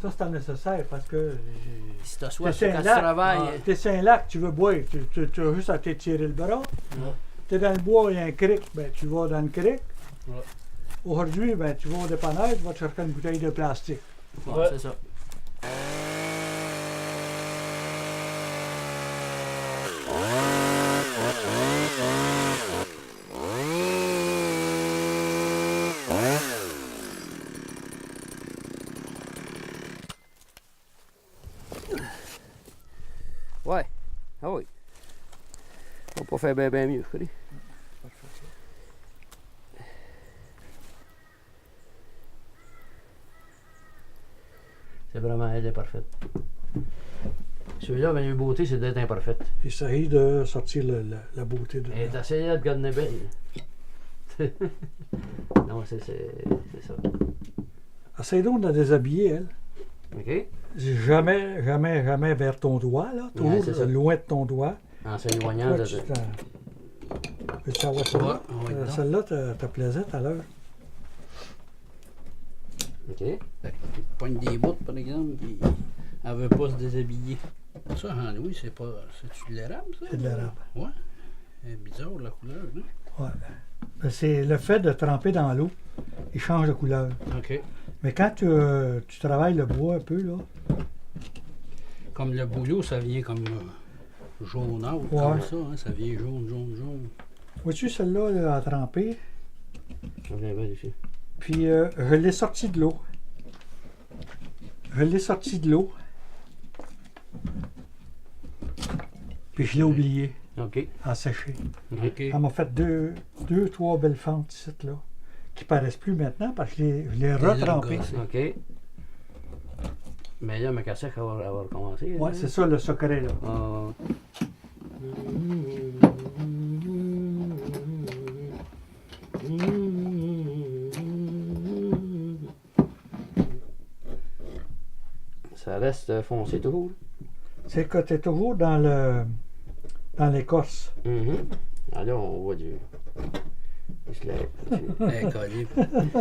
Ça, c'est nécessaire parce que. Si t'as soif quand tu travailles. T'es sur un lac, tu veux boire, tu as juste à t'étirer le bras. Ouais. T'es dans le bois, il y a un cric, ben tu vas dans le cric. Ouais. Aujourd'hui, ben tu vas au dépanneur, tu vas te chercher une bouteille de plastique. Ouais, c'est ça. Ouais. Ah oui. On va pas faire bien mieux, je connais. C'est vraiment, elle est parfaite. Celui-là, ben, une beauté, c'est d'être imparfaite. Il s'agit de sortir la beauté de. Elle est assez de garder belle. Non, c'est ça. Essaye donc de la déshabiller, elle. OK? Jamais, jamais, jamais vers ton doigt, là. Ouais, c'est ça. Toujours loin de ton doigt. En s'éloignant de. Peux-tu savoir celle-là? Ouais, ouais, Celle-là, t'as plaisait tout à l'heure. OK. Elle pogne des bouts, par exemple, puis elle veut pas se déshabiller. Ça, en Louis, c'est pas. C'est-tu de l'érable, ça? C'est de l'érable. Ouais. C'est bizarre, la couleur, hein? Ouais. Ben, c'est le fait de tremper dans l'eau, il change de couleur. OK. Mais quand tu travailles le bois un peu, là, Comme le bouillot, ça vient comme jaunâtre, Ouais. comme ça, hein? Ça vient jaune. vois-tu celle-là là, à tremper? Ça vient bien ici. Puis je l'ai sorti de l'eau. Puis je l'ai oublié OK. à sécher. OK. Elle m'a fait deux, trois belles fentes ici, là, qui paraissent plus maintenant parce que je l'ai retrempé. OK. Mais là, ma cassette, elle va recommencer. Ouais, c'est ça le secret, là. Ça reste foncé toujours. C'est que tu es toujours dans l'écorce. Ah là, on voit du.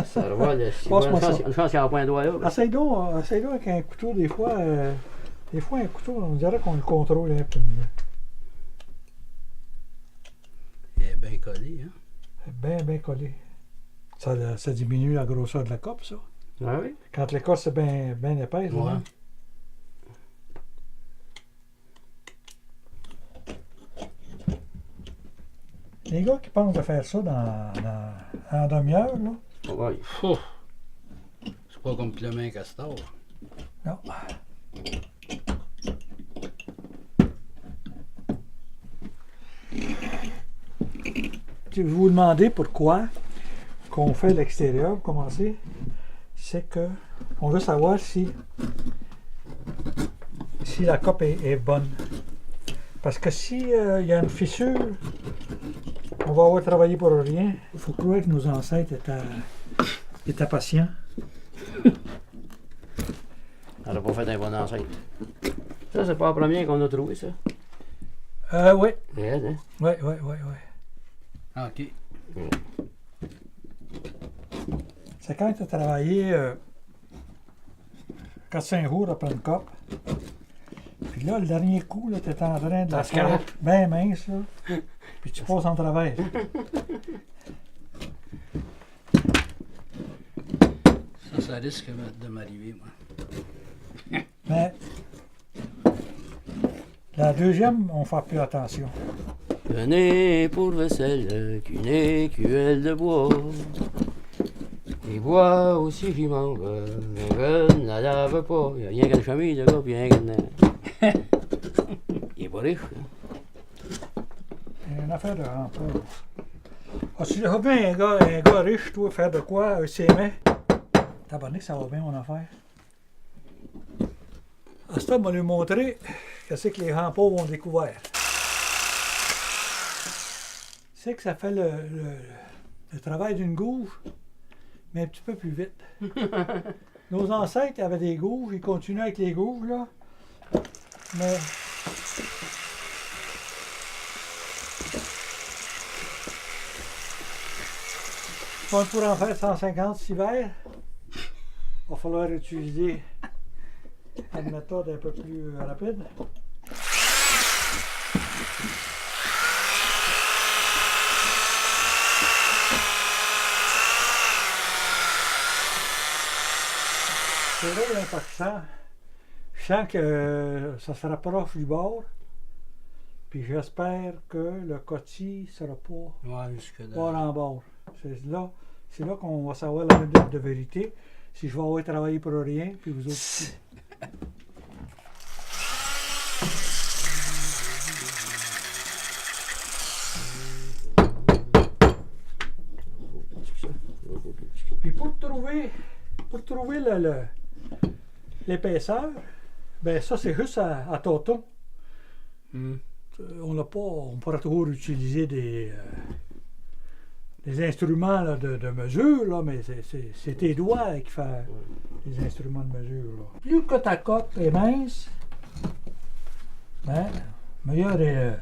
Ça revoit le Passe-moi ça. Je pense qu'il n'y a pas un doigt là. Essaye donc avec un couteau, des fois un couteau, on dirait qu'on le contrôle un peu mieux. Il est bien collé, hein? C'est bien collé. Ça diminue la grosseur de la coupe, ça. Ah oui? Quand l'écorce est bien épaisse, Ouais. là. Les gars qui pensent de faire ça en demi-heure, là, Ouais. Oh. C'est pas comme Clément Castor. non. Je vais vous demander pourquoi qu'on fait l'extérieur pour commencer. C'est que on veut savoir si la coupe est bonne. Parce que si il y a une fissure, on va avoir travaillé pour rien. Il faut croire que nos ancêtres étaient patients. Elle n'a pas fait un bon enceinte. Ça, c'est pas la première qu'on a trouvé, ça. Oui. Ouais, hein? Oui. Ah, OK. C'est quand tu as travaillé 4-5 jours après une coupe. Puis là, le dernier coup, tu es en train de la faire bien mince, là. Puis tu passes en travers. Ça risque de m'arriver, moi. Mais la deuxième, on fait plus attention. Venez pour vaisselle qu'une écuelle de bois. Les bois aussi j'y m'en veux, mais je ne la lave pas. Il n'y a rien qu'une chemise, le gars, puis rien qu'une. Il est pas riche. Hein? C'est une affaire de rempart. As-tu déjà vu un gars riche, toi, faire de quoi avec ses mains? Tabarnak, ça va bien, mon affaire. À ce temps, on va lui montrer qu'est-ce que les remparts ont découvert. C'est que ça fait le travail d'une gouge, mais un petit peu plus vite. Nos ancêtres avaient des gouges, ils continuent avec les gouges, là. Mais on pourrait en faire 150 cet hiver. Il va falloir utiliser une méthode un peu plus rapide. C'est là, parce que je sens que ça se rapproche du bord. Puis j'espère que le côté ne sera pas Ouais, jusque bord en bord. C'est là qu'on va savoir la minute de vérité. Si je vais avoir travaillé pour rien, puis vous autres aussi. Puis pour trouver l'épaisseur, ben ça c'est juste à tâtons. On pourrait toujours utiliser des instruments là, de mesure, là, mais c'est tes doigts qui font les instruments de mesure. Là. Plus que ta coque est mince, ben, meilleure est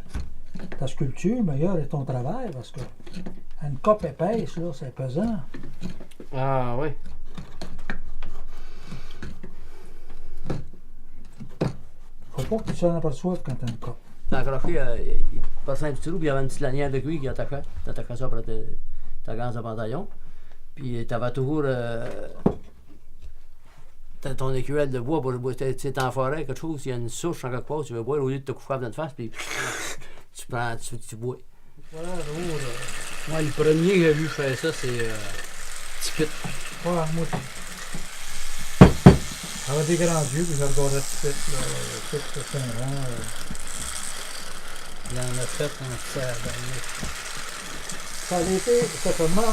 ta sculpture, meilleur est ton travail, parce que une coque épaisse, là, c'est pesant. Ah, oui. Faut pas que tu t'en aperçoives quand t'as une coque. T'as accroché, il passait un petit trou, puis il y avait une petite lanière de cuir qui attaquait. T'attaquais ça après ta gance de pantalon. Puis t'avais toujours ton écuelle de bois pour le bois. Tu es en forêt, quelque chose, il y a une souche en quelque part, tu veux boire, au lieu de te coucher dans la face, puis tu prends, tu bois. Voilà, l'eau, Ouais, le premier que j'ai vu faire ça, c'est Tippett. là. Ouais, moi aussi. Elle avait des grands yeux, puis je regardais tout de suite, là, tout Saint-Jean. Il en a fait un tabarnak. Ça a été certainement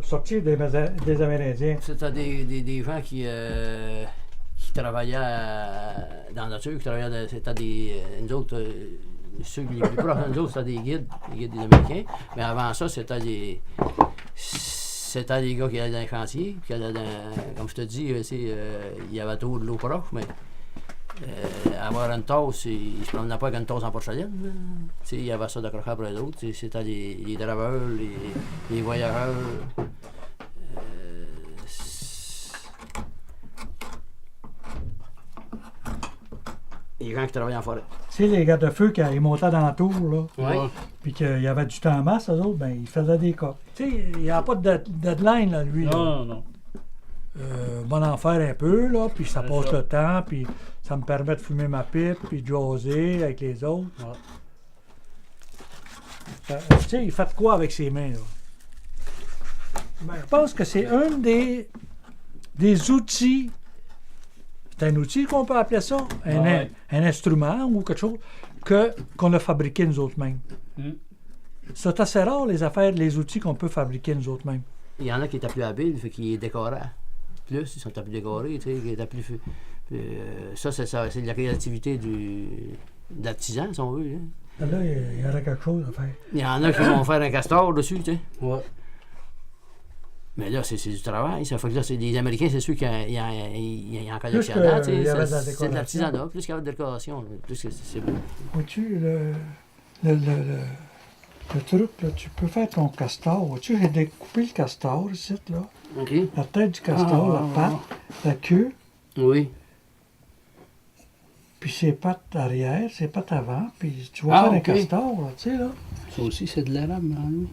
sorti des Amérindiens. C'était des gens qui travaillaient dans la nature, qui travaillaient, c'était nous autres, ceux les plus proches de nous autres, c'était des guides des Américains. Mais avant ça, c'était des gars qui allaient dans les chantiers, qui allaient comme je te dis, il y avait toujours de l'eau proche, mais avoir une tasse, il ne se promenait pas avec une tasse en porcelaine. Il y avait ça d'accrocher après les autres. C'était les draveurs, les voyageurs. Les gens qui travaillaient en forêt. Tu sais, les garde-feux qui montaient dans la tour, là, Ouais. puis qu'il y avait du temps en masse, eux autres, ben, ils faisaient des coques. Tu sais, il n'y a pas de deadline, là, lui. Là. Non. Bon en faire un peu, là, puis ça C'est passe ça. le temps, puis ça me permet de fumer ma pipe, puis de jaser avec les autres. Ouais. Tu sais, il fait quoi avec ses mains, là? Ben, je pense que c'est un des outils. C'est un outil qu'on peut appeler ça, Ouais. un instrument ou quelque chose qu'on a fabriqué nous autres mêmes. C'est assez rare les outils qu'on peut fabriquer nous autres mêmes. Il y en a qui étaient plus habiles, fait qu'ils décoraient plus, ils sont plus décorés, tu sais, qui étaient plus. Ça, c'est de la créativité de l'artisan, si on veut. Hein. Là, il y aurait quelque chose à faire. Il y en a qui vont faire un castor dessus, tu sais. Ouais. Mais là, c'est du travail, ça fait que là, c'est les Américains, c'est sûr qu'ils en Plus collectionnent, tu qu'il y avait de la sais. C'est de décoration. l'artisanat, plus qu'il y avait de décoration, plus que c'est beau. Vois-tu, le truc, là, tu peux faire ton castor. Vois-tu, j'ai découpé le castor ici, là. OK. La tête du castor, la patte, la queue, Oui. puis ses pattes arrière, ses pattes avant, puis tu vas faire un OK. castor, là, tu sais, là. Ça aussi, c'est de l'arabe, hein, lui.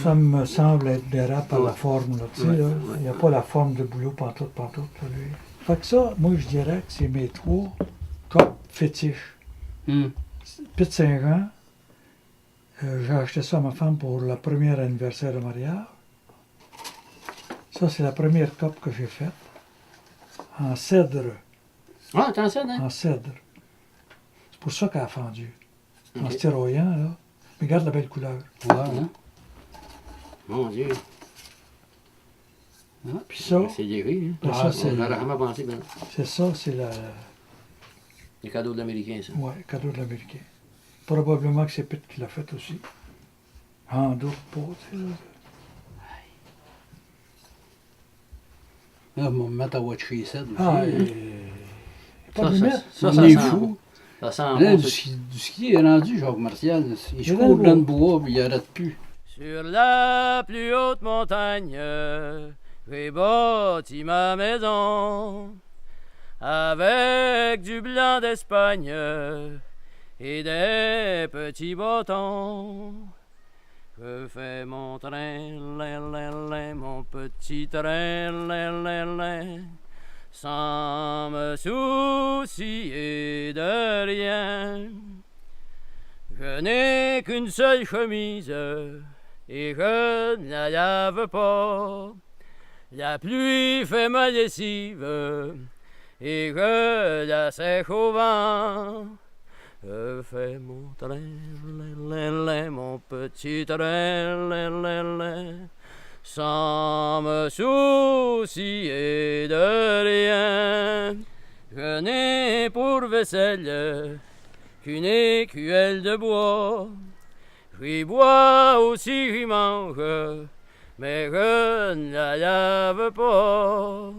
Ça me semble être d'érable par la forme, là, tu sais, Ouais, là. ouais, Il n'y a pas la forme de boulot pantoute, là, lui. Fait que ça, moi, je dirais que c'est mes 3 copes fétiches. Pete Saint-Jean, j'ai acheté ça à ma femme pour le premier anniversaire de mariage. Ça, c'est la première coupe que j'ai faite. En cèdre. Ah, attention, hein? En cèdre. C'est pour ça qu'elle a fendu. En OK. stéroïant, là. Mais regarde la belle couleur. Ouais, hein. Mon Dieu. Puis ça, C'est léger, hein? ça, c'est On aurait jamais pensé, ben. c'est Les cadeaux de l'Américain, ça. ouais, cadeau de l'Américain. Probablement que c'est Pete qui l'a fait aussi. En doute pas, tu sais, là. Là, on va me mettre à watcher ça. Ah, pas de limite. Ça On est sent fou. bon. Ça sent Là, bon, ça. du ski est rendu, Jacques Martial. Il se dans court le dans le bois. bois, puis il arrête plus. Sur la plus haute montagne, j'ai bâti ma maison. avec du blanc d'Espagne et des petits bâtons. Je fais mon train, mon petit train, sans me soucier de rien. Je n'ai qu'une seule chemise et je ne la lave pas. La pluie fait ma lessive et je la sèche au vent. Je fais mon train, mon petit train, sans me soucier de rien. Je n'ai pour vaisselle qu'une écuelle de bois. J'y bois aussi j'y mange, mais je ne la lave pas.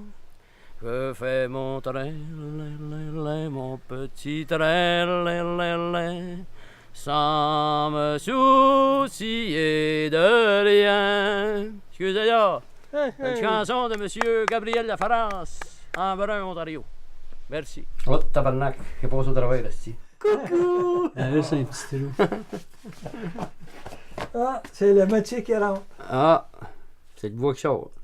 Je fais mon train, mon petit train, sans me soucier de rien. Excusez là, une chanson de Monsieur Gabriel Lafarance, en Brun, Ontario. Merci. Oh, tabarnak, j'ai passé au travail, là-ci. Coucou! Ah, c'est un petit trou. Ah, c'est le métier qui rentre. Ah, c'est le bois qui sort.